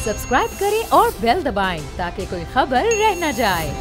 Subscribe करें और bell दबाएं ताकि कोई खबर रह न जाए।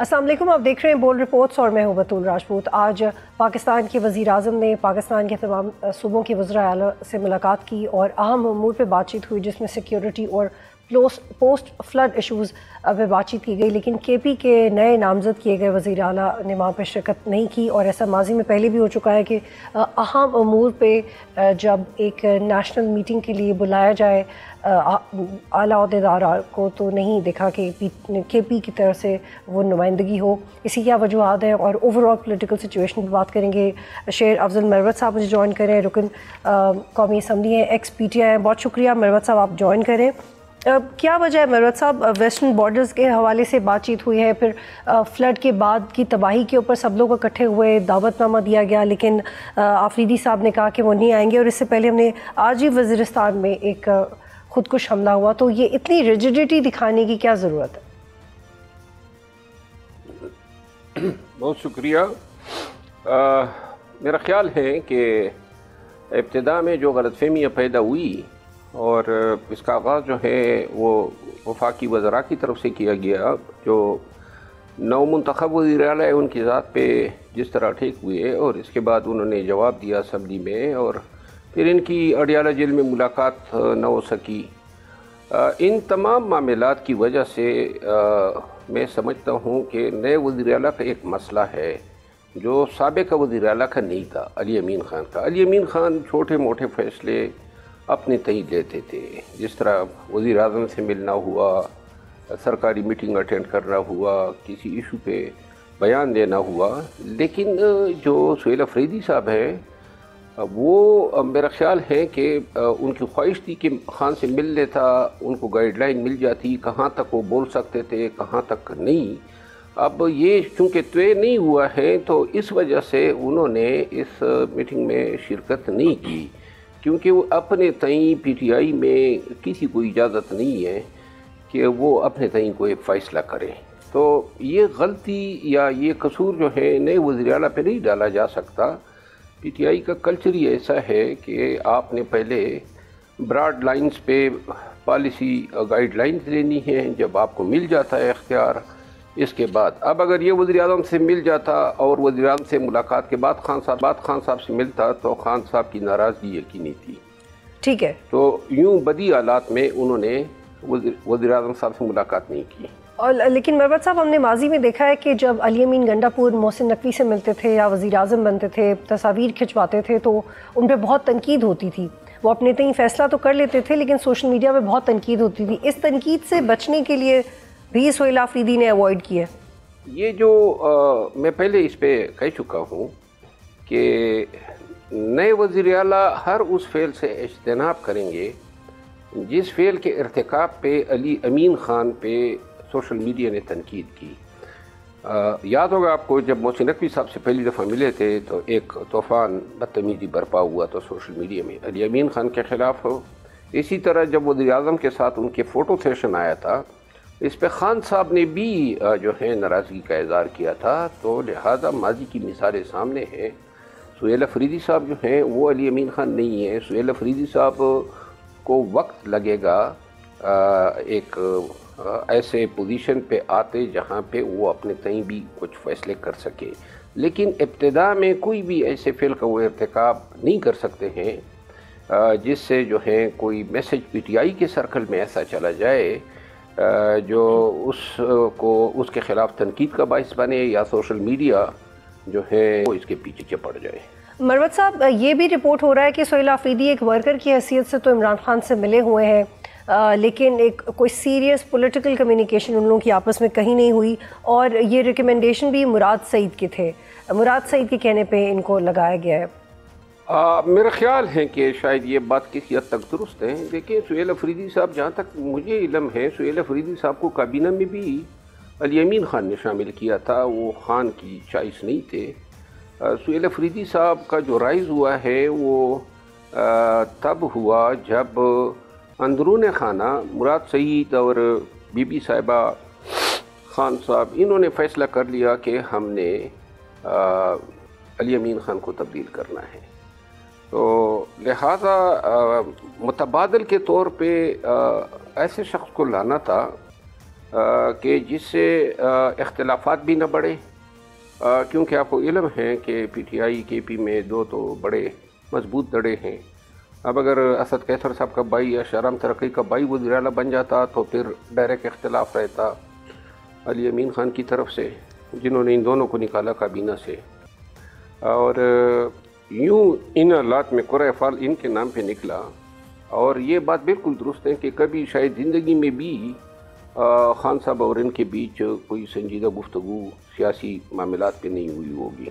अस्सलाम वालेकुम, आप देख रहे हैं बोल्ड रिपोर्ट्स और मैं हूं बतूल राजपूत। आज पाकिस्तान के वज़ीर आज़म ने पाकिस्तान के तमाम सूबों के वज़राए आला से मुलाकात की और अहम अमूर पर बातचीत हुई, जिसमें सिक्योरिटी और पोस्ट फ्लड इशूज़ पे बातचीत की गई। लेकिन KP के नए नामज़द किए गए वज़ीर आला ने वहाँ पर शिरकत नहीं की और ऐसा माजी में पहले भी हो चुका है कि अहम अमूर पे जब एक नेशनल मीटिंग के लिए बुलाया जाए आला अहदेदार को तो नहीं देखा कि KP की तरफ से वो नुमाइंदगी हो। इसी क्या वजूहत हैं और ओवरऑल पॉलिटिकल सिचुएशन पर बात करेंगे। शेर अफजल मरवत साहब मुझे ज्वाइन करें, रुकन कौमी असम्बली हैं, XPTI हैं। बहुत शुक्रिया मरवत साहब, आप ज्वाइन करें। क्या वजह है मरवत साहब, वेस्टर्न बॉर्डर्स के हवाले से बातचीत हुई है, फिर फ्लड के बाद की तबाही के ऊपर सब लोग इकट्ठे हुए, दावतनामा दिया गया, लेकिन आफरीदी साहब ने कहा कि वो नहीं आएंगे। और इससे पहले हमने आज ही वज़ीरिस्तान में एक खुदकुश हमला हुआ, तो ये इतनी रिजिडिटी दिखाने की क्या ज़रूरत है? बहुत शुक्रिया। मेरा ख्याल है कि इब्तिदा में जो गलतफहमियाँ पैदा हुई और इसका आगाज़ जो है वो वफाकी वज़रा की तरफ से किया गया, जो नवमुंतखब वज़ीर आला है उनकी ज़ात पे जिस तरह ठीक हुए और इसके बाद उन्होंने जवाब दिया असम्बली में और फिर इनकी अडियाला जेल में मुलाकात न हो सकी। इन तमाम मामलात की वजह से मैं समझता हूँ कि नए वज़ीर आला का एक मसला है जो साबिक़ वज़ीर आला का नहीं था, अली अमीन ख़ान का। अली अमीन ख़ान छोटे मोटे फ़ैसले अपने तय लेते थे, जिस तरह वज़ीर आज़म से मिलना हुआ, सरकारी मीटिंग अटेंड करना हुआ, किसी इशू पे बयान देना हुआ। लेकिन जो सुहेल अफरीदी साहब हैं वो मेरा ख़्याल है कि उनकी ख्वाहिश थी कि ख़ान से मिल लेता, उनको गाइडलाइन मिल जाती कहाँ तक वो बोल सकते थे कहाँ तक नहीं। अब ये चूँकि तय नहीं हुआ है तो इस वजह से उन्होंने इस मीटिंग में शिरकत नहीं की, क्योंकि वो अपने तय PTI में किसी को इजाज़त नहीं है कि वो अपने तय कोई फ़ैसला करें। तो ये गलती या ये कसूर जो है नए वज़ीर आला पे नहीं डाला जा सकता। PTI का कल्चर ही ऐसा है कि आपने पहले ब्रॉड लाइंस पे पॉलिसी गाइडलाइंस लेनी है, जब आपको मिल जाता है इख्तियार, इसके बाद अब अगर ये वज़ीर आज़म से मिल जाता और वज़ीर आज़म से मुलाकात के बाद खान साहब से मिलता तो खान साहब की नाराज़गी यकीनी थी। ठीक है, तो यूँ बदी हालात में उन्होंने वज़ीर आज़म साहब से मुलाकात नहीं की। और लेकिन मरवत साहब, हमने माजी में देखा है कि जब अली अमीन गंडापुर मोहसिन नकवी से मिलते थे या वज़ीर आज़म बनते थे, तस्वीर खिंचवाते थे तो उन पर बहुत तनकीद होती थी। वो अपने तय फ़ैसला तो कर लेते थे लेकिन सोशल मीडिया पे बहुत तनकीद होती थी। इस तनकीद से बचने के लिए भी सुहेल अफरीदी ने अवॉइड किया। ये जो मैं पहले इस पे कह चुका हूँ कि नए वज़ीर आला हर उस फ़ेल से इज्तनाब करेंगे जिस फ़ेल के इर्तिकाब पे अली अमीन ख़ान पे सोशल मीडिया ने तनकीद की। याद होगा आपको, जब मोहसिन नकवी साहब से पहली दफ़ा मिले थे तो एक तूफ़ान बदतमीज़ी बरपा हुआ तो सोशल मीडिया में अली अमीन ख़ान के ख़िलाफ़ हो। इसी तरह जब वज़ीर आज़म के साथ उनके फ़ोटो सेशन आया था, इस पे खान साहब ने भी जो है नाराज़गी का इज़हार किया था। तो लिहाजा माजी की मिसालें सामने हैं। सुहेल अफरीदी साहब जो हैं वो अली अमीन ख़ान नहीं है। सुहेल अफरीदी साहब को वक्त लगेगा एक ऐसे पोजीशन पे आते जहाँ पे वो अपने तय भी कुछ फ़ैसले कर सके। लेकिन इब्तिदा में कोई भी ऐसे फ़ेल का वो इर्तिकाब नहीं कर सकते हैं जिससे जो है कोई मैसेज PTI के सर्कल में ऐसा चला जाए जो उसके ख़िलाफ़ तनकीद का बाइस बने या सोशल मीडिया जो है वो इसके पीछे चपड़ जाए। मरवत साहब, ये भी रिपोर्ट हो रहा है कि सुहेल अफरीदी एक वर्कर की हैसियत से तो इमरान खान से मिले हुए हैं, लेकिन एक कोई सीरियस पॉलिटिकल कम्युनिकेशन उन लोगों की आपस में कहीं नहीं हुई और ये रिकमेंडेशन भी मुराद सईद के थे। मुराद सईद के कहने पे इनको लगाया गया है। मेरा ख्याल है कि शायद ये बात किसी हद तक दुरुस्त है। देखिए, सुहेल अफरीदी साहब, जहाँ तक मुझे इल्म है, सुहेल अफरीदी साहब को काबीना में भी अली अमीन ख़ान ने शामिल किया था। वो ख़ान की चॉइस नहीं थे। سہیل افریدی صاحب کا جو رائز ہوا ہے وہ تب ہوا جب اندرون خانہ مراد سعید اور بی بی صاحبہ خان صاحب انہوں نے فیصلہ کر لیا کہ ہم نے علی امین خان کو تبدیل کرنا ہے. تو لہٰذا متبادل کے طور پہ ایسے شخص کو لانا تھا کہ جس سے اختلافات بھی نہ بڑھے، کیونکہ آپ کو علم ہے کہ پی ٹی آئی کے پی میں دو تو بڑے مضبوط دڑے ہیں. اب اگر اسد قیصر صاحب کا بھائی یا شہرام ترقی کا بھائی وزیر اعلیٰ بن جاتا تو پھر ڈائریکٹ اختلاف رہتا علی امین خان کی طرف سے، جنہوں نے ان دونوں کو نکالا کابینہ سے. اور یوں ان حالات میں قرعہ فال ان کے نام پہ نکلا. اور یہ بات بالکل درست ہے کہ کبھی شاید زندگی میں بھی خان صاحب اور ان کے بیچ کوئی سنجیدہ گفتگو سیاسی معاملات پہ نہیں ہوئی ہوگی.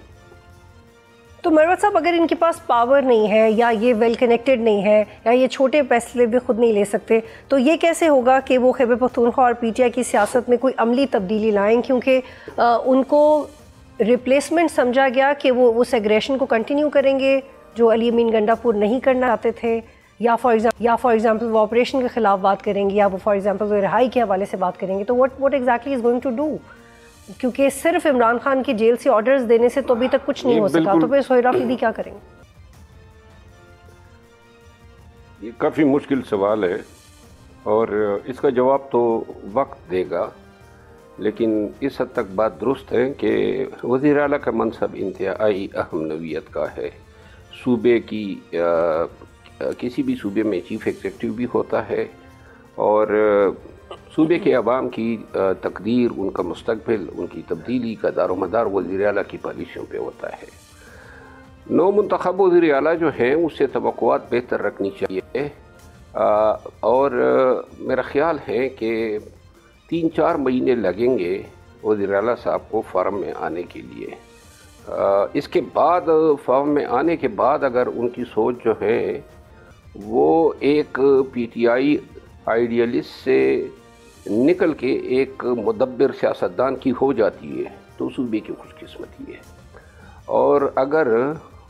تو مروت صاحب اگر ان کے پاس پاور نہیں ہے یا یہ ویل کنیکٹڈ نہیں ہے یا یہ چھوٹے فیصلے بھی خود نہیں لے سکتے تو یہ کیسے ہوگا کہ وہ خیبر پختونخوا اور پی ٹی آئی کی سیاست میں کوئی عملی تبدیلی لائیں؟ کیونکہ ان کو ریپلیسمنٹ سمجھا گیا کہ وہ سیگریشن کو کنٹینیو کریں گے جو علی امین گنڈا پور نہیں کرنا چاہتے تھے، یا فار ایگزامپل وہ آپریشن کے خلاف بات کریں گے، یا وہ فار ایگزامپل وہ رہائی کے حوالے سے بات کریں گے. تو what exactly is going to do؟ کیونکہ صرف عمران خان کی جیل سے آرڈرز دینے سے تو ابھی تک کچھ نہیں ہو سکا، تو پھر سہیل افریدی کیا کریں گے؟ یہ کافی مشکل سوال ہے اور اس کا جواب تو وقت دے گا، لیکن اس حد تک بات درست ہے کہ وزیر اعلیٰ کا منصب انتہائی اہم نوعیت کا ہے. صوبے کی کسی بھی صوبے میں چیف ایگزیکٹو بھی ہوتا ہے اور صوبے کے عوام کی تقدیر، ان کا مستقبل، ان کی تبدیلی کا دار و مدار وزیر اعلیٰ کی پالیسیوں پہ ہوتا ہے. نو منتخب وزیر اعلیٰ جو ہیں اس سے توقعات بہتر رکھنی چاہیے اور میرا خیال ہے کہ 3-4 مہینے لگیں گے وزیر اعلیٰ صاحب کو فارم میں آنے کے لیے. اس کے بعد فارم میں آنے کے بعد اگر ان کی سوچ جو ہے وہ ایک پی ٹی آئی آئیڈیلسٹ سے نکل کے ایک مدبر سیاستدان کی ہو جاتی ہے تو صوبے کی خوش قسمتی ہے. اور اگر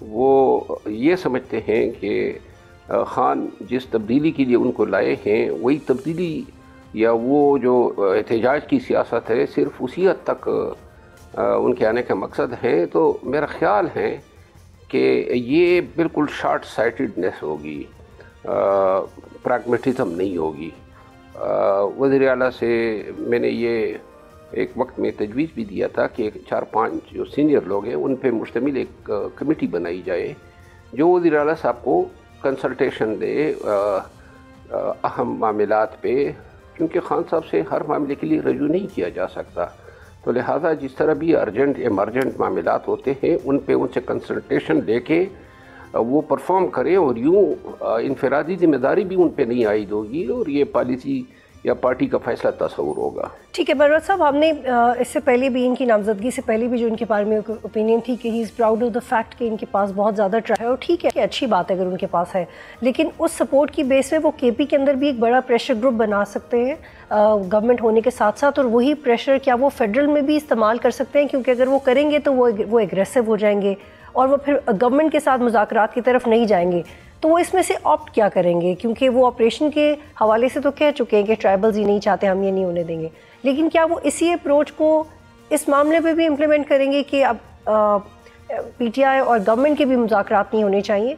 وہ یہ سمجھتے ہیں کہ خان جس تبدیلی کے لیے ان کو لائے ہیں وہی تبدیلی یا وہ جو احتجاج کی سیاست ہے صرف اسی حد تک ان کے آنے کا مقصد ہے، تو میرا خیال ہے کہ یہ بالکل شارٹ سائٹڈنس ہوگی، پریگمیٹزم نہیں ہوگی. وزیر اعلیٰ سے میں نے یہ ایک وقت میں تجویز بھی دیا تھا کہ 4-5 جو سینئر لوگ ہیں ان پہ مشتمل ایک کمیٹی بنائی جائے جو وزیر اعلیٰ صاحب کو کنسلٹیشن دے اہم معاملات پہ، کیونکہ خان صاحب سے ہر معاملے کے لیے رجوع نہیں کیا جا سکتا. تو لہٰذا جس طرح بھی ارجنٹ ایمرجنٹ معاملات ہوتے ہیں ان پہ ان سے کنسلٹیشن لے کے وہ پرفارم کرے اور یوں انفرادی ذمہ داری بھی ان پہ نہیں عائد ہوگی اور یہ پالیسی یا پارٹی کا فیصلہ تصور ہوگا. ٹھیک ہے مروت صاحب، ہم نے اس سے پہلے بھی ان کی نامزدگی سے پہلے بھی جو ان کے بارے میں اوپینین تھی کہ ہی از پراؤڈ آف دا فیکٹ کہ ان کے پاس بہت زیادہ ٹرائی ہے، اور ٹھیک ہے کہ اچھی بات ہے اگر ان کے پاس ہے، لیکن اس سپورٹ کی بیس پہ وہ کے پی کے اندر بھی ایک بڑا پریشر گروپ بنا سکتے ہیں گورنمنٹ ہونے کے ساتھ ساتھ، اور وہی پریشر کیا وہ فیڈرل میں بھی استعمال کر سکتے ہیں؟ کیونکہ اگر وہ کریں گے تو وہ ایگریسو ہو جائیں گے اور وہ پھر گورنمنٹ کے ساتھ مذاکرات کی طرف نہیں جائیں گے. تو وہ اس میں سے آپٹ کیا کریں گے؟ کیونکہ وہ آپریشن کے حوالے سے تو کہہ چکے ہیں کہ ٹرائبلز ہی نہیں چاہتے، ہم یہ نہیں ہونے دیں گے، لیکن کیا وہ اسی اپروچ کو اس معاملے پہ بھی امپلیمنٹ کریں گے کہ اب پی ٹی آئی اور گورنمنٹ کے بھی مذاکرات نہیں ہونے چاہیے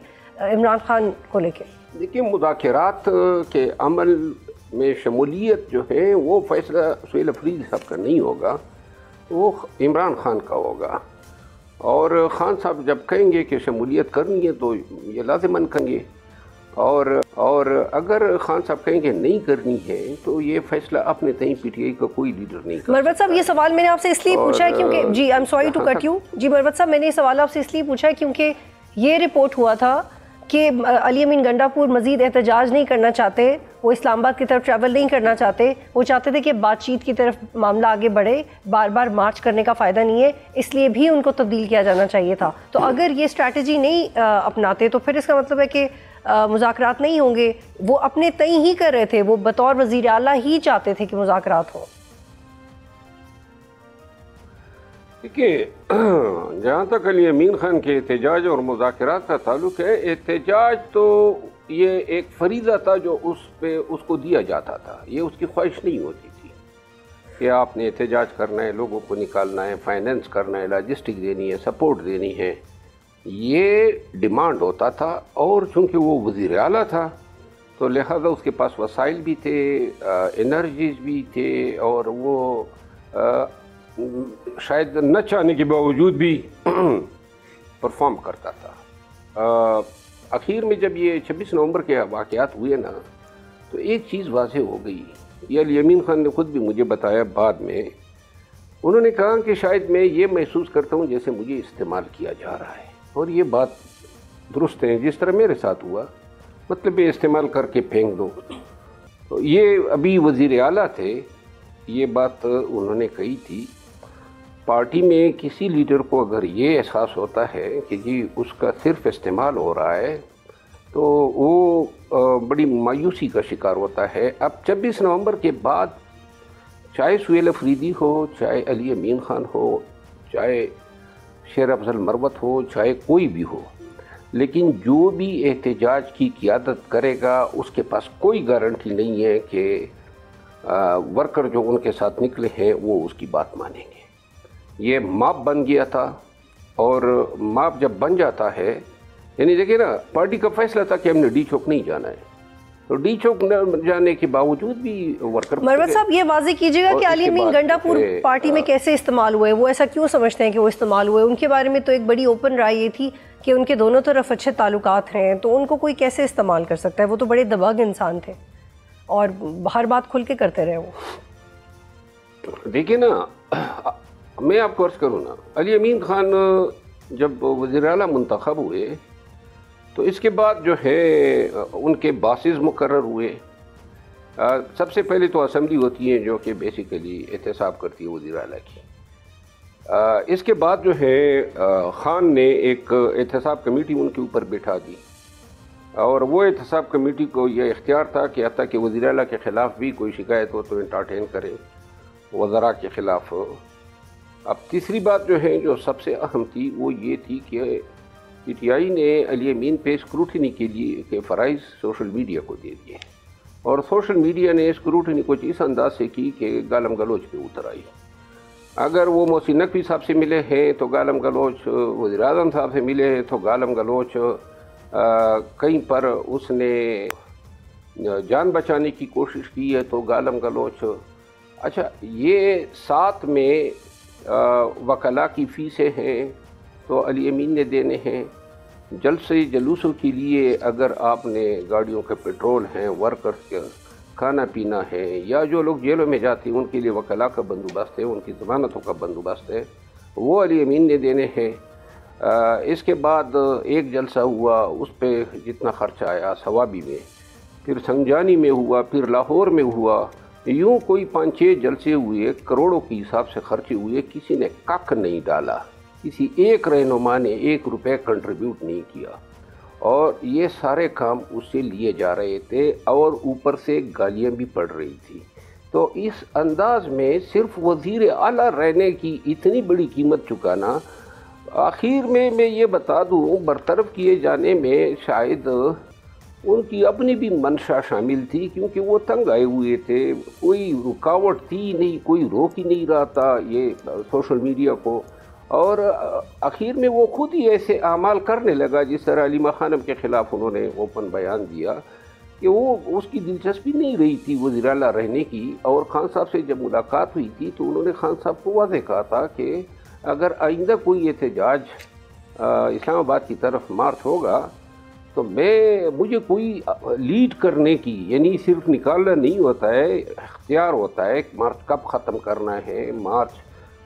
عمران خان کو لے کے؟ دیکھیے، مذاکرات کے عمل میں شمولیت جو ہے وہ فیصلہ سہیل افریدی صاحب کا نہیں ہوگا، وہ عمران خان کا ہوگا. اور خان صاحب جب کہیں گے کہ شمولیت کرنی ہے تو یہ لازماً کریں گے، اور اگر خان صاحب کہیں گے نہیں کرنی ہے تو یہ فیصلہ اپنے تئیں پی ٹی آئی کا کوئی لیڈر نہیں کرتا. مروت صاحب، یہ سوال میں نے آپ سے اس لیے پوچھا ہے کیونکہ جی I'm sorry to cut you. جی مروت صاحب، میں نے یہ سوال آپ سے اس لیے پوچھا ہے کیونکہ یہ رپورٹ ہوا تھا کہ علی امین گنڈا پور مزید احتجاج نہیں کرنا چاہتے، وہ اسلام آباد کی طرف ٹریول نہیں کرنا چاہتے، وہ چاہتے تھے کہ بات چیت کی طرف معاملہ آگے بڑھے، بار بار مارچ کرنے کا فائدہ نہیں ہے، اس لیے بھی ان کو تبدیل کیا جانا چاہیے تھا. تو اگر یہ اسٹریٹجی نہیں اپناتے تو پھر اس کا مطلب ہے کہ مذاکرات نہیں ہوں گے. وہ اپنے تئیں ہی کر رہے تھے، وہ بطور وزیر اعلیٰ ہی چاہتے تھے کہ مذاکرات ہوں. دیکھیے جہاں تک علی امین خان کے احتجاج اور مذاکرات کا تعلق ہے، احتجاج تو یہ ایک فریضہ تھا جو اس کو دیا جاتا تھا، یہ اس کی خواہش نہیں ہوتی تھی کہ آپ نے احتجاج کرنا ہے، لوگوں کو نکالنا ہے، فائنینس کرنا ہے، لاجسٹک دینی ہے، سپورٹ دینی ہے، یہ ڈیمانڈ ہوتا تھا۔ اور چونکہ وہ وزیر اعلیٰ تھا تو لہذا اس کے پاس وسائل بھی تھے، انرجیز بھی تھے، اور وہ شاید نہ چاہنے کے باوجود بھی پرفارم کرتا تھا۔ آخر میں جب یہ 26 نومبر کے واقعات ہوئے نا تو ایک چیز واضح ہو گئی، یہ علی امین خان نے خود بھی مجھے بتایا بعد میں، انہوں نے کہا کہ شاید میں یہ محسوس کرتا ہوں جیسے مجھے استعمال کیا جا رہا ہے، اور یہ بات درست ہے، جس طرح میرے ساتھ ہوا، مطلب یہ استعمال کر کے پھینک دو۔ تو یہ ابھی وزیر اعلیٰ تھے، یہ بات انہوں نے کہی تھی۔ پارٹی میں کسی لیڈر کو اگر یہ احساس ہوتا ہے کہ جی اس کا صرف استعمال ہو رہا ہے تو وہ بڑی مایوسی کا شکار ہوتا ہے۔ اب 26 نومبر کے بعد چاہے سہیل افریدی ہو، چاہے علی امین خان ہو، چاہے شیر افضل مروت ہو، چاہے کوئی بھی ہو، لیکن جو بھی احتجاج کی قیادت کرے گا اس کے پاس کوئی گارنٹی نہیں ہے کہ ورکر جو ان کے ساتھ نکلے ہیں وہ اس کی بات مانیں گے۔ یہ ماپ بن گیا تھا، اور ماپ جب بن جاتا ہے، یعنی دیکھیں نا، پارٹی کا فیصلہ تھا کہ ہم نے ڈی چوک نہیں جانا ہے، تو ڈی چوک نہ جانے کے باوجود بھی ورکر۔ مروت صاحب یہ واضح کیجیے گا کہ علی امین گنڈا پور پارٹی میں کیسے استعمال ہوئے، وہ ایسا کیوں سمجھتے ہیں کہ وہ استعمال ہوئے؟ ان کے بارے میں تو ایک بڑی اوپن رائے یہ تھی کہ ان کے دونوں طرف اچھے تعلقات ہیں، تو ان کو کوئی کیسے استعمال کر سکتا ہے؟ وہ تو بڑے دباغ انسان تھے اور ہر بات کھل کے کرتے رہے وہ۔ دیکھیں نا، میں آپ کو عرض کروں نا، علی امین خان جب وزیر اعلیٰ منتخب ہوئے تو اس کے بعد جو ہے ان کے باسز مقرر ہوئے۔ سب سے پہلے تو اسمبلی ہوتی ہے جو کہ بیسیکلی احتساب کرتی ہے وزیر اعلیٰ کی۔ اس کے بعد جو ہے خان نے ایک احتساب کمیٹی ان کے اوپر بٹھا دی، اور وہ احتساب کمیٹی کو یہ اختیار تھا کہ حتیٰ کہ وزیر اعلیٰ کے خلاف بھی کوئی شکایت ہو تو انٹرٹین کرے، وزراء کے خلاف۔ اب تیسری بات جو ہے جو سب سے اہم تھی وہ یہ تھی کہ پی ٹی آئی نے علی امین پہ اسکروٹنی کے لیے کے فرائض سوشل میڈیا کو دے دیے، اور سوشل میڈیا نے اسکروٹنی کچھ اس انداز سے کی کہ گالم گلوچ پہ اتر آئی۔ اگر وہ محسن نقوی صاحب سے ملے ہیں تو گالم گلوچ، وزیر اعظم صاحب سے ملے ہیں تو گالم گلوچ، کہیں پر اس نے جان بچانے کی کوشش کی ہے تو گالم گلوچ۔ اچھا، یہ ساتھ میں وکلاء کی فیسیں ہیں تو علی امین نے دینے ہیں، جلسے جلوسوں کے لیے اگر آپ نے گاڑیوں کے پیٹرول ہیں، ورکرز کا کھانا پینا ہے، یا جو لوگ جیلوں میں جاتے ہیں ان کے لیے وکلاء کا بندوبست ہے، ان کی ضمانتوں کا بندوبست ہے، وہ علی امین نے دینے ہیں۔ اس کے بعد ایک جلسہ ہوا، اس پہ جتنا خرچہ آیا ثوابی میں، پھر سنجانی میں ہوا، پھر لاہور میں ہوا، یوں کوئی 5-6 جلسے ہوئے، کروڑوں کے حساب سے خرچے ہوئے، کسی نے کک نہیں ڈالا، کسی ایک رہنما نے 1 روپے کنٹریبیوٹ نہیں کیا، اور یہ سارے کام اس سے لیے جا رہے تھے، اور اوپر سے گالیاں بھی پڑ رہی تھی۔ تو اس انداز میں صرف وزیر اعلیٰ رہنے کی اتنی بڑی قیمت چکانا، آخر میں یہ بتا دوں برطرف کیے جانے میں شاید ان کی اپنی بھی منشا شامل تھی، کیونکہ وہ تنگ آئے ہوئے تھے، کوئی رکاوٹ تھی نہیں، کوئی روک ہی نہیں رہا تھا یہ سوشل میڈیا کو، اور آخر میں وہ خود ہی ایسے اعمال کرنے لگا، جس طرح علیمہ خانم کے خلاف انہوں نے اوپن بیان دیا کہ وہ اس کی دلچسپی نہیں رہی تھی وزیر اعلیٰ رہنے کی۔ اور خان صاحب سے جب ملاقات ہوئی تھی تو انہوں نے خان صاحب کو واضح کہا تھا کہ اگر آئندہ کوئی احتجاج اسلام آباد کی طرف مارچ ہوگا تو مجھے کوئی لیڈ کرنے کی، یعنی صرف نکالنا نہیں ہوتا ہے، اختیار ہوتا ہے کہ مارچ کب ختم کرنا ہے، مارچ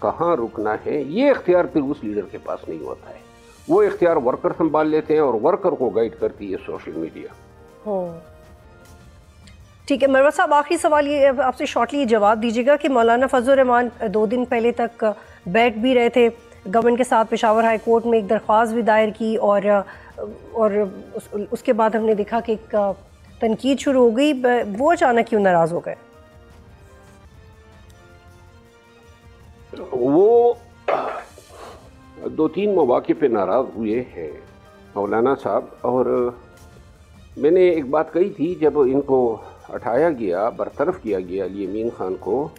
کہاں رکنا ہے، یہ اختیار پھر اس لیڈر کے پاس نہیں ہوتا ہے، وہ اختیار ورکر سنبھال لیتے ہیں، اور ورکر کو گائیڈ کرتی ہے سوشل میڈیا۔ ٹھیک ہے مروت صاحب، آخری سوال یہ آپ سے شارٹلی یہ جواب دیجیے گا کہ مولانا فضل الرحمان 2 دن پہلے تک بیٹھ بھی رہے تھے گورنمنٹ کے ساتھ، پشاور ہائی کورٹ میں ایک درخواست بھی دائر کی، اور اس کے بعد ہم نے دیکھا کہ ایک تنقید شروع ہو گئی، وہ اچانک کیوں ناراض ہو گئے؟ وہ दो तीन मौके पे नाराज़ हुए हैं मौलाना साहब, और मैंने एक बात कही थी जब इनको हटाया गया, बरतरफ किया गया अली अमीन ख़ान को,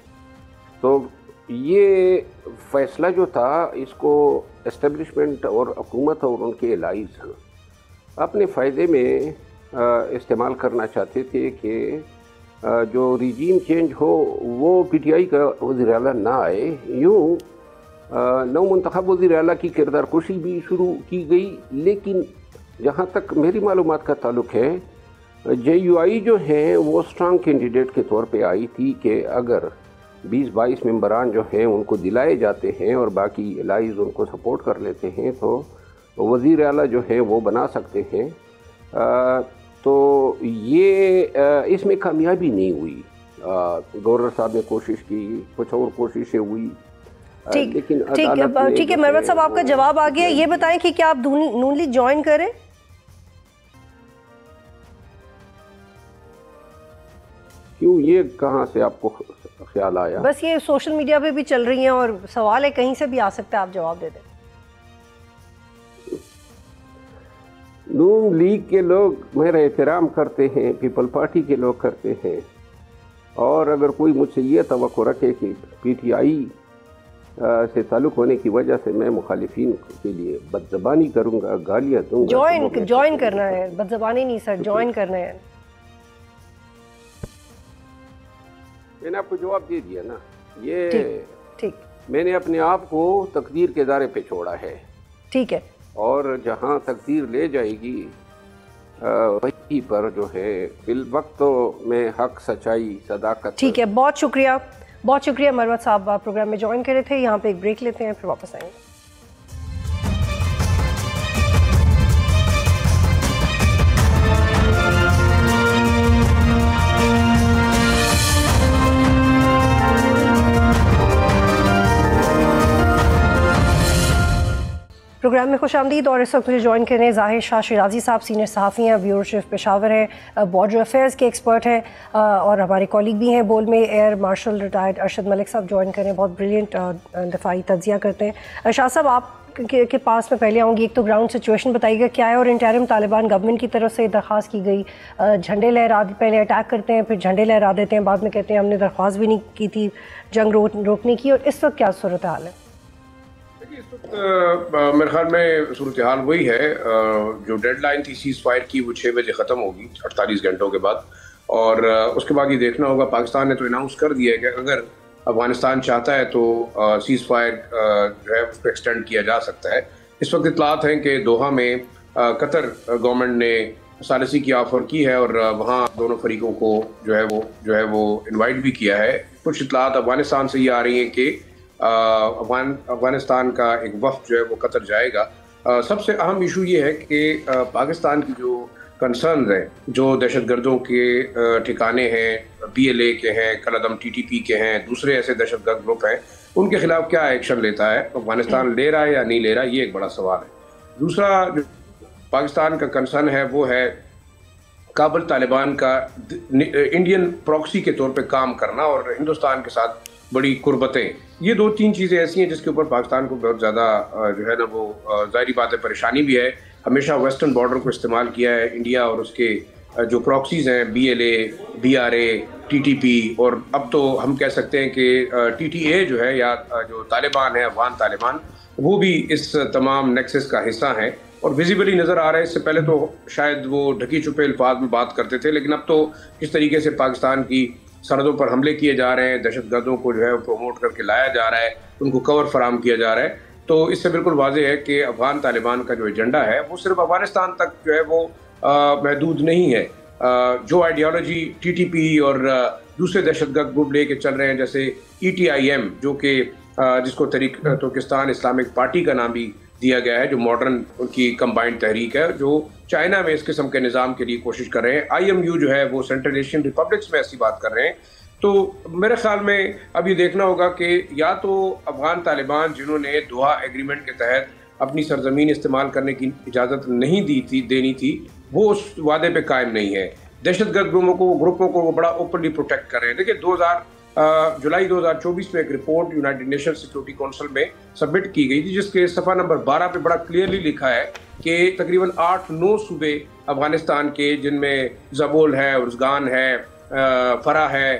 तो ये फ़ैसला जो था इसको एस्टेब्लिशमेंट और हुकूमत और उनके एलाइज अपने फ़ायदे में इस्तेमाल करना चाहते थे कि जो रिजीम चेंज हो वो PTI का वज़ीर आला ना आए। यूँ नौ मुंतखब वज़ीर आला की किरदार कुशी भी शुरू की गई, लेकिन जहाँ तक मेरी मालूमात का ताल्लुक़ है JUI जो हैं वो स्ट्रांग कैंडिडेट के तौर पे आई थी कि अगर 20-22 मेंबरान जो हैं उनको दिलाए जाते हैं और बाकी एलाइज उनको सपोर्ट कर लेते हैं तो वज़ीर आला जो है वो बना सकते हैं। तो ये इसमें कामयाबी नहीं हुई। गवर्नर साहब ने कोशिश की, कुछ और कोशिशें हुई, लेकिन ठीक है मरवत साहब, आपका जवाब आ गया। ये बताएं कि क्या आप नून लीग ज्वाइन करें? क्यों, ये कहाँ से आपको ख्याल आया? बस ये सोशल मीडिया पे भी चल रही हैं और सवाल है, कहीं से भी आ सकता है, आप जवाब दे दें। नून लीग के लोग मेरा एहतराम करते हैं, पीपल पार्टी के लोग करते हैं, और अगर कोई मुझसे ये तवक्को रखे कि PTI से ताल्लुक़ होने की वजह से मैं मुखालिफिन के लिए बदज़बानी करूँगा, गालियाँ दूँगा, ज्वाइन करना है, बदज़बानी नहीं सर, ज्वाइन करना है। मैंने आपको जवाब दे दिया ना। ये ठीक, मैंने अपने आप को तकदीर के दायरे पे छोड़ा है। ठीक है, और जहाँ तकदीर ले जाएगी वहीं पर जो है फिल वक्त तो मैं हक, सच्चाई, सदाकत। ठीक है, बहुत शुक्रिया मरवत साहब, आप प्रोग्राम में ज्वाइन करे थे। यहाँ पे एक ब्रेक लेते हैं, फिर वापस आएंगे। प्रोग्राम में खुश आमदीद, और इस वक्त मुझे ज्वाइन कर रहे हैं ज़ाहिर शाह शिराजी साहब, सीनियर सहाफ़ी हैं, ब्यूरो चीफ पेशावर हैं, बॉर्डर अफेयर्स के एक्सपर्ट हैं, और हमारे कॉलीग भी हैं बोल में air marshal retired Arshad Malik साहब ज्वाइन कर रहे हैं, बहुत ब्रिलियंट दफाई तज्ज़िया करते हैं। शाह साहब, आप के पास में पहले आऊँगी, एक तो ग्राउंड सिचुएशन बताइएगा क्या है, और इंटरिम तालिबान गवर्नमेंट की तरफ से दरख्वास्त की गई, झंडे लहरा, पहले अटैक करते हैं, फिर झंडे लहरा देते हैं, बाद में कहते हैं हमने दरख्वास्त भी नहीं की थी जंग रोकने की, और इस वक्त क्या सूरत हाल है? इस वक्त मेरे ख्याल में सूरत हाल वही है, जो डेडलाइन थी सीज़ फायर की वो 6 बजे ख़त्म होगी 48 घंटों के बाद, और उसके बाद ये देखना होगा। पाकिस्तान ने तो अनाउंस कर दिया है कि अगर अफगानिस्तान चाहता है तो सीज़ फायर जो है उसको एक्सटेंड किया जा सकता है। इस वक्त इतलात हैं कि दोहा में कतर गवर्नमेंट ने सालिसी की ऑफ़र की है और वहाँ दोनों फरीकों को जो है वो इनवाइट भी किया है। कुछ इतलात अफगानिस्तान से ये आ रही हैं कि अफगानिस्तान का एक वफ़द जो है वो कतर जाएगा। सबसे अहम इशू ये है कि पाकिस्तान की जो कंसर्न्स हैं, जो दहशतगर्दों के ठिकाने हैं, PLA के हैं, कलअदम TTP के हैं, दूसरे ऐसे दहशतगर्द ग्रुप हैं, उनके खिलाफ क्या एक्शन लेता है अफगानिस्तान, ले रहा है या नहीं ले रहा, ये एक बड़ा सवाल है। दूसरा जो पाकिस्तान का कंसर्न है वो है काबुल तालिबान का इंडियन प्रॉक्सी के तौर पे काम करना और हिंदुस्तान के साथ बड़ी कुर्बतें। ये 2-3 चीज़ें ऐसी हैं जिसके ऊपर पाकिस्तान को बहुत ज़्यादा जो है ना वो ज़ाहिरी बात है परेशानी भी है। हमेशा वेस्टर्न बॉर्डर को इस्तेमाल किया है इंडिया और उसके जो प्रॉक्सीज़ हैं BLA, BRA, TTP, और अब तो हम कह सकते हैं कि TTA जो है या जो तालिबान है, अफगान तालिबान, वो भी इस तमाम नेक्सस का हिस्सा हैं और विजिबली नज़र आ रहा है। इससे पहले तो शायद वो ढकी छुपे अल्फाज में बात करते थे, लेकिन अब तो किस तरीके से पाकिस्तान की सरहदों पर हमले किए जा रहे हैं, दहशतगर्दों को जो है प्रमोट करके लाया जा रहा है, उनको कवर फराम किया जा रहा है, तो इससे बिल्कुल वाज़ेह है कि अफगान तालिबान का जो एजेंडा है वो सिर्फ अफगानिस्तान तक जो है वो महदूद नहीं है। जो आइडियोलॉजी TTP और दूसरे दहशतगर्द ग्रुप लेके चल रहे हैं, जैसे ETIM जो कि जिसको तहरीक तुर्किस्तान इस्लामिक पार्टी का नाम भी दिया गया है, जो मॉडर्न उनकी कंबाइंड तहरीक है, जो चाइना में इस किस्म के निज़ाम के लिए कोशिश कर रहे हैं। IMU जो है वो सेंट्रल एशियन रिपब्लिक्स में ऐसी बात कर रहे हैं। तो मेरे ख्याल में अब ये देखना होगा कि या तो अफगान तालिबान जिन्होंने दोहा एग्रीमेंट के तहत अपनी सरजमीन इस्तेमाल करने की इजाज़त नहीं देनी थी, वो उस वादे पे कायम नहीं है। दहशतगर्द ग्रुपों को वो बड़ा ओपनली प्रोटेक्ट कर रहे हैं। देखिए जुलाई 2024 में एक report United nation security council में सबमिट की गई थी, जिसके सफ़ा नंबर 12 पे बड़ा क्लियरली लिखा है कि तकरीबन 8-9 सूबे अफगानिस्तान के, जिनमें ज़बोल है, उर्ज़गान है, फरा है,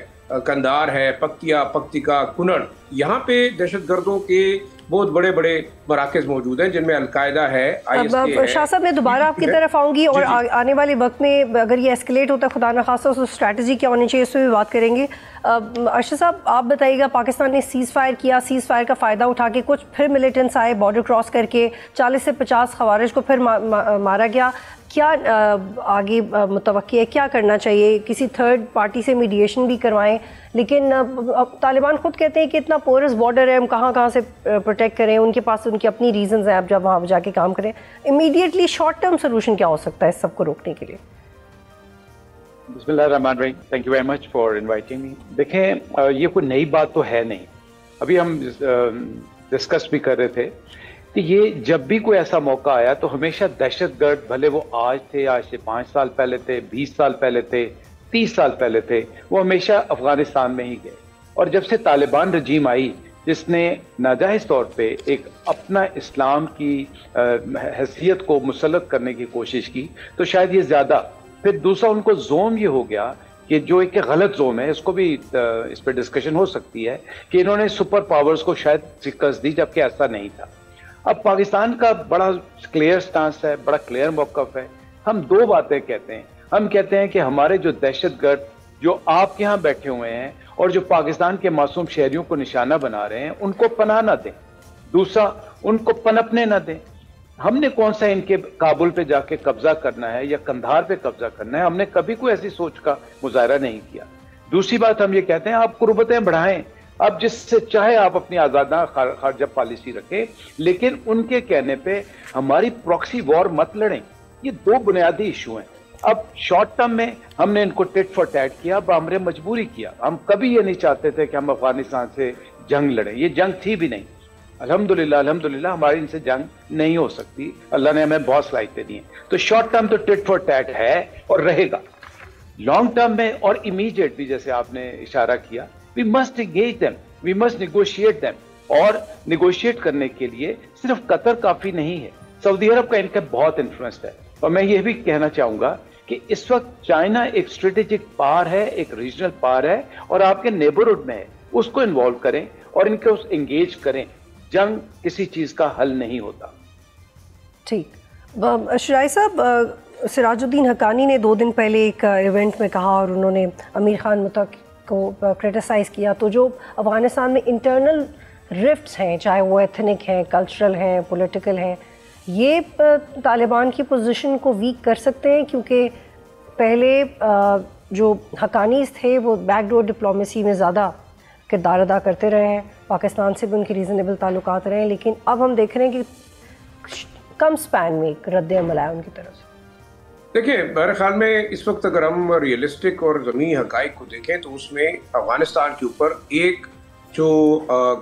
कंधार है, पक्तिका, कुनड़, यहाँ पे दहशतगर्दों के बहुत बड़े बड़े मराकज़ मौजूद हैं, जिनमें अलकायदा है, ISK है। शाह साहब, मैं दोबारा आपकी तरफ आऊँगी और आने वाले वक्त में अगर ये एस्केलेट होता है खुदा न खास्ता तो स्ट्रैटेजी क्या होनी चाहिए, इस पर भी बात करेंगे। अरशद साहब, आप बताइएगा, पाकिस्तान ने सीज़ फायर किया, सीज़ फायर का फ़ायदा उठा के कुछ फिर मिलिटेंट्स आए, बॉर्डर क्रॉस करके 40 से 50 खवारिज को फिर मारा गया। क्या आगे मुतवक्की है, क्या करना चाहिए? किसी थर्ड पार्टी से मीडिएशन भी करवाएं, लेकिन तालिबान खुद कहते हैं कि इतना पोरस बॉर्डर है, हम कहाँ से प्रोटेक्ट करें, उनके पास उनकी अपनी रीजंस हैं, आप जब वहाँ जाके काम करें। इमीडिएटली शॉर्ट टर्म सोल्यूशन क्या हो सकता है इस सबको रोकने के लिए? बिस्मिल्लाहिर्रहमानिर्रहीम, thank you very much for inviting me. देखें, ये कोई नई बात तो है नहीं, अभी हम डिस्कस भी कर रहे थे कि ये जब भी कोई ऐसा मौका आया तो हमेशा दहशतगर्द, भले वो आज थे, आज से 5 साल पहले थे, 20 साल पहले थे, 30 साल पहले थे, वो हमेशा अफगानिस्तान में ही गए। और जब से तालिबान रजीम आई, जिसने नाजायज़ तौर पे एक अपना इस्लाम की हैसियत को मुसल्लत करने की कोशिश की, तो शायद ये ज़्यादा। फिर दूसरा उनको जोम ये हो गया कि जो एक गलत जोम है, इसको भी इस पर डिस्कशन हो सकती है कि इन्होंने सुपर पावर्स को शायद शिकस्त दी, जबकि ऐसा नहीं था। अब पाकिस्तान का बड़ा क्लियर स्टांस है, बड़ा क्लियर मौक़िफ़ है। हम 2 बातें कहते हैं। हम कहते हैं कि हमारे जो दहशतगर्द जो आपके यहाँ बैठे हुए हैं और जो पाकिस्तान के मासूम शहरियों को निशाना बना रहे हैं, उनको पनाह ना दें। दूसरा, उनको पनपने ना दें। हमने कौन सा इनके काबुल पे जाके कब्जा करना है या कंधार पे कब्जा करना है, हमने कभी कोई ऐसी सोच का मुजाहरा नहीं किया। दूसरी बात, हम ये कहते हैं आप कुर्बतें बढ़ाएं, अब जिससे चाहे आप अपनी आज़ादा खारजा पॉलिसी रखें, लेकिन उनके कहने पे हमारी प्रॉक्सी वॉर मत लड़ें। ये 2 बुनियादी इशू हैं। अब शॉर्ट टर्म में हमने इनको टिट फॉर टैट किया, अब हमने मजबूरी किया। हम कभी ये नहीं चाहते थे कि हम अफगानिस्तान से जंग लड़ें, ये जंग थी भी नहीं। अल्हम्दुलिल्लाह हमारी इनसे जंग नहीं हो सकती, अल्लाह ने हमें बहुत सलाहियतें दी हैं। तो शॉर्ट टर्म तो टिट फॉर टैट है और रहेगा। लॉन्ग टर्म में और इमीडिएट भी, जैसे आपने इशारा किया, we must engage them, we must negotiate them. और नेगोशिएट करने के लिए सिर्फ कतर काफी नहीं है, सऊदी अरब का इनका बहुत इन्फ्लुएंस है। और मैं ये भी कहना चाहूंगा कि इस वक्त चाइना एक स्ट्रेटेजिक पावर है, एक रीजनल पावर है और आपके नेबरहुड में है, उसको इन्वॉल्व करें और इनको एंगेज करें। जंग किसी चीज का हल नहीं होता। ठीक। शराई साहब, सिराजुद्दीन हक्कानी ने 2 दिन पहले एक इवेंट में कहा और उन्होंने अमीर खान मुतक को क्रिटिसाइज़ किया, तो जो अफ़गानिस्तान में इंटरनल रिफ्ट्स हैं, चाहे वो एथनिक हैं, कल्चरल हैं, पॉलिटिकल हैं, ये तालिबान की पोजीशन को वीक कर सकते हैं, क्योंकि पहले जो हक्कानीज़ थे वो बैकडोर डिप्लोमेसी में ज़्यादा किरदार अदा करते रहे हैं, पाकिस्तान से भी उनके रीज़नेबल ताल्लुकात रहे हैं, लेकिन अब हम देख रहे हैं कि कम स्पैन में एक रद्द-ए-अमल आया उनकी तरफ से। देखिए, मेरे ख्याल में इस वक्त अगर हम रियलिस्टिक और ज़मीनी हक़ाइक़ को देखें तो उसमें अफ़गानिस्तान के ऊपर एक जो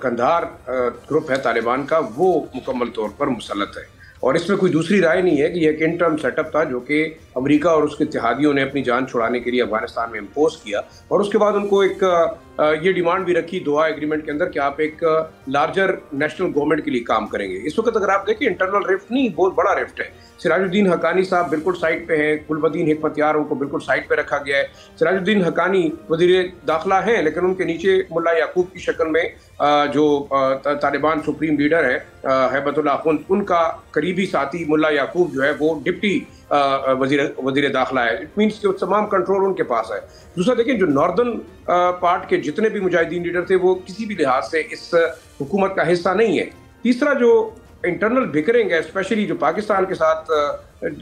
कंधार ग्रुप है तालिबान का, वो मुकम्मल तौर पर मुसल्लत है। और इसमें कोई दूसरी राय नहीं है कि यह एक इंटर्म सेटअप था जो कि अमेरिका और उसके इत्तेहादियों ने अपनी जान छुड़ाने के लिए अफगानिस्तान में इम्पोज किया। और उसके बाद उनको एक ये डिमांड भी रखी दोहा एग्रीमेंट के अंदर कि आप एक लार्जर नेशनल गवर्नमेंट के लिए काम करेंगे। इस वक्त अगर आप देखें, इंटरनल रिफ्ट नहीं, बहुत बड़ा रिफ्ट है। सिराजुद्दीन हक्कानी साहब बिल्कुल साइड पे हैं, कुलबद्दीन हिकमतयार उनको बिल्कुल साइड पे रखा गया है। सिराजुद्दीन हक्कानी वज़ीर दाखिला हैं, लेकिन उनके नीचे मुल्ला याकूब की शक्ल में जो तालिबान सुप्रीम लीडर है हैबतुल्लाह खुंद, उनका करीबी साथी मुल्ला याकूब जो है वो डिप्टी वज़ीर दाखिला है। इट मीन्स कि तमाम कंट्रोल उनके पास है। दूसरा देखिए, जो नॉर्दर्न पार्ट के जितने भी मुजाहिदीन लीडर थे वो किसी भी लिहाज से इस हुकूमत का हिस्सा नहीं है। तीसरा, जो इंटरनल बिकरिंग है, स्पेशली जो पाकिस्तान के साथ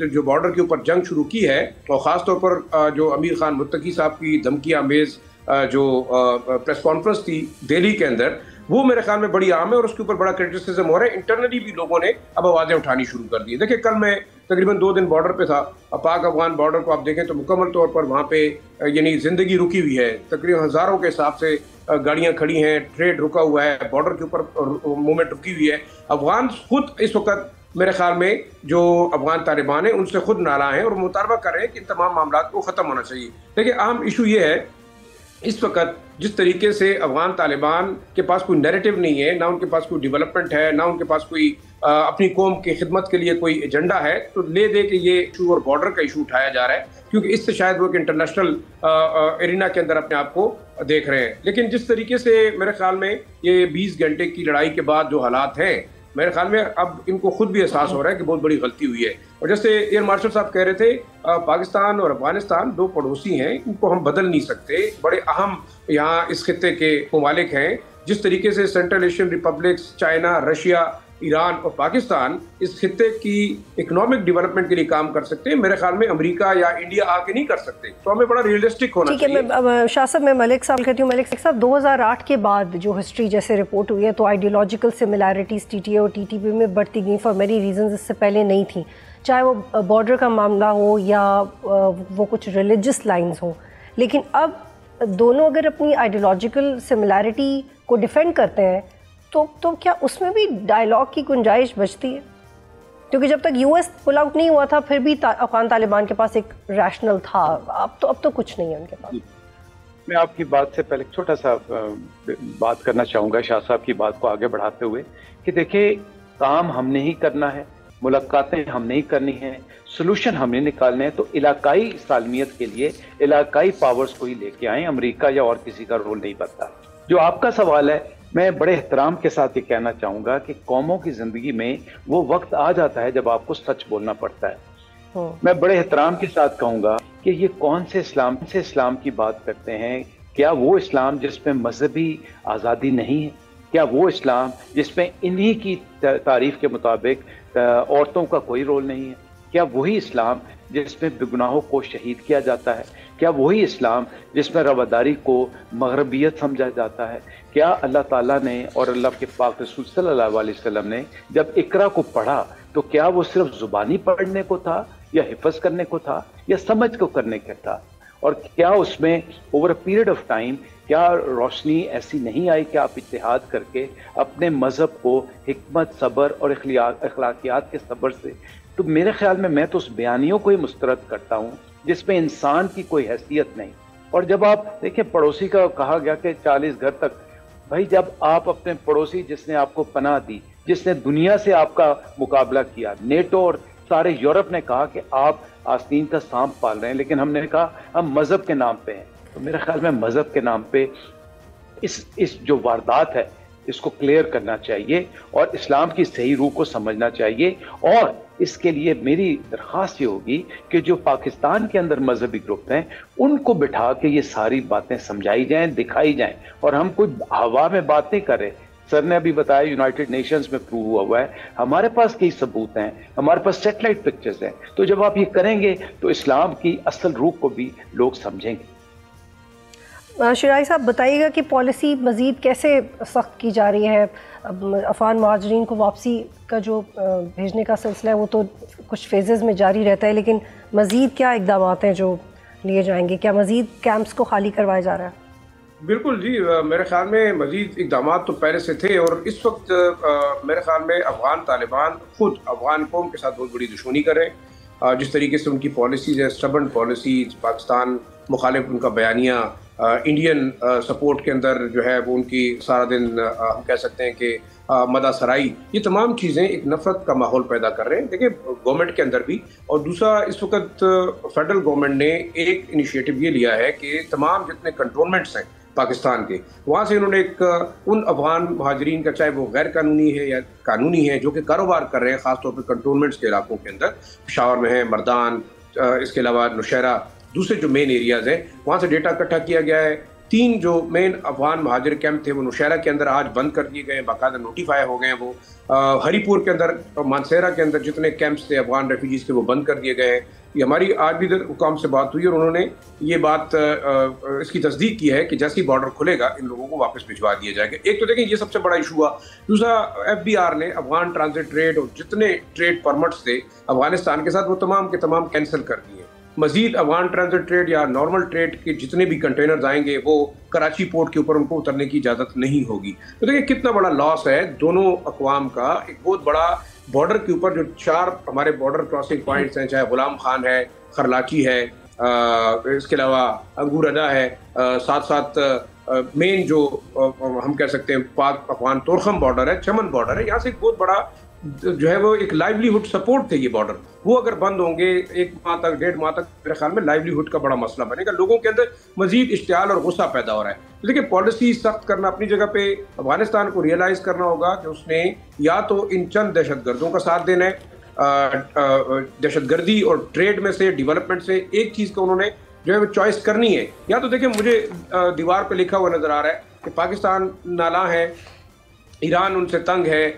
जो बॉर्डर के ऊपर जंग शुरू की है, और ख़ास तौर पर जो अमीर खान मुत्तकी साहब की धमकी आमेज़ जो प्रेस कॉन्फ्रेंस थी दिल्ली के अंदर, वो मेरे ख्याल में बड़ी आम है और उसके ऊपर बड़ा क्रिटिसिज्म हो रहा है। इंटरनली भी लोगों ने अब आवाज़ें उठानी शुरू कर दी। देखिए, कल मैं तकरीबन 2 दिन बॉर्डर पे था। पाक अफगान बॉर्डर को आप देखें तो मुकम्मल तौर पर वहाँ पे यानी ज़िंदगी रुकी हुई है। तकरीबन हज़ारों के हिसाब से गाड़ियाँ खड़ी हैं, ट्रेड रुका हुआ है, बॉर्डर के ऊपर मूवमेंट रुकी हुई है। अफगान खुद इस वक्त मेरे ख्याल में जो अफगान तालिबान है उनसे खुद नाराज़ हैं और मुतालबा कर रहे हैं कि इन तमाम मामलों को ख़त्म होना चाहिए। देखिए, अहम इशू ये है इस वक्त जिस तरीके से अफगान तालिबान के पास कोई नैरेटिव नहीं है, ना उनके पास कोई डेवलपमेंट है, ना उनके पास कोई अपनी कौम की खिदमत के लिए कोई एजेंडा है, तो ले दे कि ये इशू और बॉर्डर का इशू उठाया जा रहा है, क्योंकि इससे शायद वो एक इंटरनेशनल एरिना के अंदर अपने आप को देख रहे हैं। लेकिन जिस तरीके से मेरे ख्याल में ये 20 घंटे की लड़ाई के बाद जो हालात हैं, मेरे ख्याल में अब इनको खुद भी एहसास हो रहा है कि बहुत बड़ी गलती हुई है। और जैसे एयर मार्शल साहब कह रहे थे, पाकिस्तान और अफगानिस्तान दो पड़ोसी हैं, इनको हम बदल नहीं सकते। बड़े अहम यहाँ इस खित्ते के ममालिक हैं। जिस तरीके से central Asian republics, China, Russia, Iran और पाकिस्तान इस खित्ते की इकोनॉमिक डेवलपमेंट के लिए काम कर सकते हैं, मेरे ख्याल में अमेरिका या इंडिया आके नहीं कर सकते। तो हमें बड़ा रियलिस्टिक होना चाहिए। ठीक है, मैं शाह साहब, मैं मलिक साहब कहती हूँ। मलिक साहब, 2008 के बाद जो हिस्ट्री जैसे रिपोर्ट हुई है, तो आइडियोलॉजिकल सिमिलैरिटीज़ टीटीए और टीटीपी में बढ़ती गई फॉर मेनी रीजंस, इससे पहले नहीं थी। चाहे वो बॉर्डर का मामला हो या वो कुछ रिलीजियस लाइंस हो, लेकिन अब दोनों अगर अपनी आइडियोलॉजिकल सिमिलैरिटी को डिफेंड करते हैं तो क्या उसमें भी डायलॉग की गुंजाइश बचती है? क्योंकि जब तक यूएस पुल आउट नहीं हुआ था, फिर भी अफगान तालिबान के पास एक रैशनल था। अब तो कुछ नहीं है उनके पास। मैं आपकी बात से पहले छोटा सा बात करना चाहूँगा शाह साहब की बात को आगे बढ़ाते हुए कि देखिए, काम हमने ही करना है, मुलाकातें हमने ही करनी है, सोल्यूशन हमने निकालने हैं। तो इलाकाई सालमियत के लिए इलाकाई पावर्स को ही लेके आए, अमेरिका या और किसी का रोल नहीं बनता। जो आपका सवाल है, मैं बड़े एहतराम के साथ ये कहना चाहूँगा कि कौमों की ज़िंदगी में वो वक्त आ जाता है जब आपको सच बोलना पड़ता है। मैं बड़े एहतराम के साथ कहूँगा कि ये कौन से इस्लाम की बात करते हैं? क्या वो इस्लाम जिसमें मजहबी आज़ादी नहीं है? क्या वो इस्लाम जिसमें इन्हीं की तारीफ के मुताबिक औरतों का कोई रोल नहीं है? क्या वही इस्लाम जिसमें बेगुनाहों को शहीद किया जाता है? क्या वही इस्लाम जिसमें रवादारी को मगरबियत समझा जाता है? क्या अल्लाह ताला ने और अल्लाह के पाक रसूल सल्लल्लाहु अलैहि वसल्लम ने जब इकरा को पढ़ा तो क्या वो सिर्फ जुबानी पढ़ने को था, या हिफज करने को था, या समझ को करने का था? और क्या उसमें over a period of time क्या रोशनी ऐसी नहीं आई कि आप इत्तेहाद करके अपने मज़हब को हिकमत, सब्र और अखलाकियात के सब्र से? तो मेरे ख्याल में मैं तो उस बयानियों को ही मुस्तरद करता हूँ जिसमें इंसान की कोई हैसियत नहीं। और जब आप देखें, पड़ोसी का कहा गया कि 40 घर तक, भाई जब आप अपने पड़ोसी जिसने आपको पनाह दी, जिसने दुनिया से आपका मुकाबला किया, नेटो और सारे यूरोप ने कहा कि आप आस्तीन का सांप पाल रहे हैं, लेकिन हमने कहा हम मजहब के नाम पे हैं। तो मेरे ख्याल में मजहब के नाम पे इस जो वारदात है इसको क्लियर करना चाहिए और इस्लाम की सही रूह को समझना चाहिए। और इसके लिए मेरी दरख्वास्त ये होगी कि जो पाकिस्तान के अंदर मजहबी ग्रुप हैं उनको बिठा के ये सारी बातें समझाई जाएं, दिखाई जाएं, और हम कुछ हवा में बातें करें। सर ने अभी बताया यूनाइटेड नेशंस में प्रूव हुआ है, हमारे पास कई सबूत हैं, हमारे पास सैटेलाइट पिक्चर्स हैं। तो जब आप ये करेंगे तो इस्लाम की असल रूह को भी लोग समझेंगे। शिराई साहब, बताइएगा कि पॉलिसी मज़ीद कैसे सख्त की जा रही है? अफगान महाजरीन को वापसी का जो भेजने का सिलसिला है वो तो कुछ फेजेस में जारी रहता है, लेकिन मज़ीद क्या इक़दाम हैं जो लिए जाएंगे? क्या मज़ीद कैंप्स को खाली करवाया जा रहा है? बिल्कुल जी, मेरे ख्याल में मज़ीद इक़दाम तो पहले से थे, और इस वक्त मेरे ख्याल में अफगान तालिबान खुद अफगान कौम के साथ बहुत बड़ी दुश्मनी कर रहे हैं। जिस तरीके से उनकी पॉलिसीज़ है, स्टबर्न पॉलिसीज़, पाकिस्तान मुखालिफ उनका बयानिया, इंडियन सपोर्ट के अंदर जो है वो उनकी सारा दिन हम कह सकते हैं कि मदासराई, ये तमाम चीज़ें एक नफ़रत का माहौल पैदा कर रहे हैं। देखिए, गवर्नमेंट के अंदर भी। और दूसरा, इस वक्त फेडरल गवर्नमेंट ने एक इनिशिएटिव ये लिया है कि तमाम जितने कंटोनमेंट्स हैं पाकिस्तान के, वहाँ से इन्होंने उन अफगान महाजरीन का, चाहे वो गैर कानूनी है या कानूनी है, जो कि कारोबार कर रहे हैं ख़ासतौर पर कंटोनमेंट्स के इलाकों के अंदर, पेशावर में है, मर्दान, इसके अलावा नौशहरा, दूसरे जो मेन एरियाज़ हैं, वहाँ से डेटा इकट्ठा किया गया है। 3 जो मेन अफगान महाजिर कैंप थे वो नौशहरा के अंदर आज बंद कर दिए गए, बाकायदा नोटिफाई हो गए हैं वो। हरीपुर के अंदर, मानसेरा के अंदर जितने कैंप्स थे अफगान रेफ्यूजीज़ के, वो बंद कर दिए गए हैं। ये हमारी आज भी हुकाम से बात हुई और उन्होंने ये बात इसकी तस्दीक की है कि जैसे ही बॉर्डर खुलेगा इन लोगों को वापस भिजवा दिया जाएगा। एक तो देखें, ये सबसे बड़ा इशू हुआ। दूसरा, FBR ने अफगान ट्रांजिट ट्रेड और जितने ट्रेड परमिट्स थे अफगानिस्तान के साथ, वो तमाम के तमाम कैंसिल कर दिए। मजीद अफगान ट्रांजिट ट्रेड या नॉर्मल ट्रेड के जितने भी कंटेनर्स आएंगे वो कराची पोर्ट के ऊपर उनको उतरने की इजाज़त नहीं होगी। तो देखिए कितना बड़ा लॉस है दोनों अक़वाम का। एक बहुत बड़ा बॉर्डर के ऊपर जो 4 हमारे बॉर्डर क्रॉसिंग पॉइंट्स हैं, चाहे गुलाम खान है, खरलाची है, اس کے علاوہ انگور ادا ہے، ساتھ ساتھ مین جو ہم کہہ سکتے ہیں پاک افغان تورخم بارڈر ہے، چمن بارڈر ہے، یہاں سے ایک بہت بڑا جو ہے وہ ایک لائیولیہڈ سپورٹ تھے یہ بارڈر، وہ اگر بند ہوں گے 1 ماہ تک 1.5 ماہ تک، میرے خیال میں لائیولیہڈ کا بڑا مسئلہ بنے گا، لوگوں کے اندر مزید اشتعال اور غصہ پیدا ہو رہا ہے۔ لیکن پالیسی سخت کرنا اپنی جگہ پہ، افغانستان کو ریئلائز کرنا ہوگا کہ اس نے یا تو ان چند دہشت گردوں کا ساتھ دینا ہے، دہشت گردی اور ٹریڈ میں سے، ڈیولپمنٹ سے ایک چیز کا انہوں نے جو ہے وہ چوائس کرنی ہے، یا تو دیکھیں مجھے دیوار پہ لکھا ہوا نظر آ رہا ہے کہ پاکستان نالاں ہے، ایران ان سے تنگ ہے،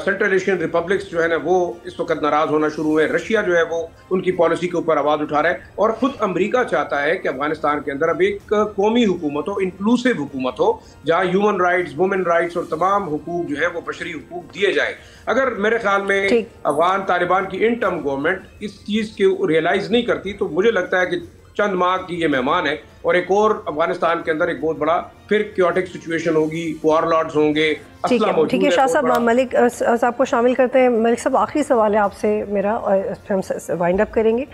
سینٹرل ایشین ریپبلکس جو ہے نا وہ اس وقت ناراض ہونا شروع ہوئے، رشیا جو ہے وہ ان کی پالیسی کے اوپر آواز اٹھا رہا ہے، اور خود امریکہ چاہتا ہے کہ افغانستان کے اندر اب ایک قومی حکومت ہو، انکلوسیو حکومت ہو، جہاں ہیومن رائٹس، وومن رائٹس اور تمام حقوق جو ہیں وہ بشری حقوق دیے جائیں۔ اگر میرے خیال میں افغان طالبان کی ان ٹرم گورنمنٹ اس چیز کے ریئلائز نہیں کرتی تو مجھے لگتا ہے کہ چند ماہ کی یہ مہمان ہے، اور ایک اور افغانستان کے اندر ایک بہت بڑا پھر کیوٹک سچویشن ہوگی، وار لارڈز ہوں گے۔ ٹھیک ہے شاہ صاحب، ملک صاحب کو شامل کرتے ہیں۔ ملک صاحب آخری سوال ہے آپ سے میرا، اور ہم وائنڈ اپ کریں گے۔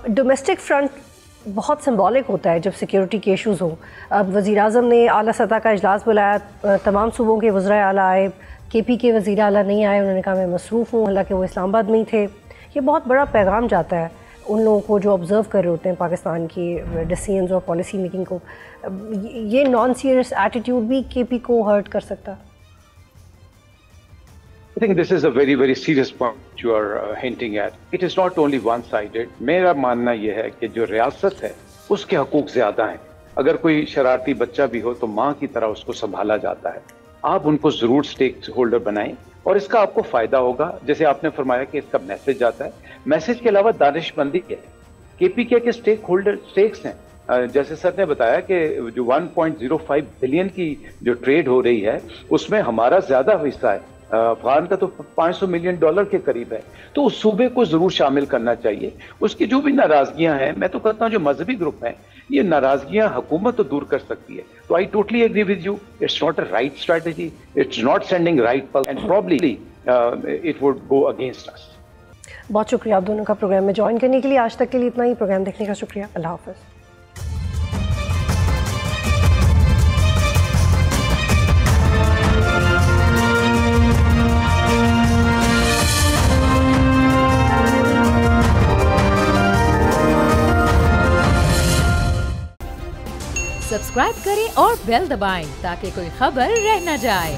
ڈومیسٹک فرنٹ بہت سمبولک ہوتا ہے جب سیکیورٹی کے ایشوز ہوں۔ اب وزیر اعظم نے اعلیٰ سطح کا اجلاس بلایا، تمام صوبوں کے وزرائے اعلیٰ آئے، کے پی کے وزیر اعلیٰ نہیں آئے، انہوں نے کہا میں مصروف ہوں، حالانکہ وہ اسلام آباد میں ہی تھے۔ یہ بہت بڑا پیغام جاتا ہے ان لوگوں کو جو آبزرو کر رہے ہوتے ہیں پاکستان کی ڈیسیژنز اور پالیسی میکنگ کو۔ یہ نان سیریس ایٹیٹیوڈ بھی کے پی کو ہرٹ کر سکتا؟ I think this is a very, very serious point you are hinting at. It is not only one-sided. میرا ماننا یہ ہے کہ جو ریاست ہے اس کے حقوق زیادہ ہیں۔ اگر کوئی شرارتی بچہ بھی ہو تو ماں کی طرح اس کو سنبھالا جاتا ہے۔ آپ ان کو ضرور سٹیک ہولڈر بنائیں، اور اس کا آپ کو فائدہ ہوگا، جیسے آپ نے فرمایا کہ اس کا میسج آتا ہے۔ میسج کے علاوہ دانش مندی کیا ہے، کے پی کے اسٹیک ہولڈر سٹیکس ہیں۔ جیسے سر نے بتایا کہ جو 1.05 بلین کی جو ٹریڈ ہو رہی ہے اس میں ہمارا زیادہ حصہ ہے، افغان کا تو $500 ملین کے قریب ہے، تو اس صوبے کو ضرور شامل کرنا چاہیے۔ اس کی جو بھی ناراضگیاں ہیں، میں تو کہتا ہوں جو مذہبی گروپ ہیں، یہ ناراضگیاں حکومت تو دور کر سکتی ہے۔ تو I totally agree with you. It's not a right strategy. It's not sending right pulse, and probably it would go against us. بہت شکریہ آپ دونوں کا پروگرام میں جوائن کرنے کے لیے۔ آج تک کے لیے اتنا ہی، پروگرام دیکھنے کا شکریہ۔ اللہ حافظ۔ سبسکرائب کریں اور بیل دبائیں تاکہ کوئی خبر رہ نہ جائے۔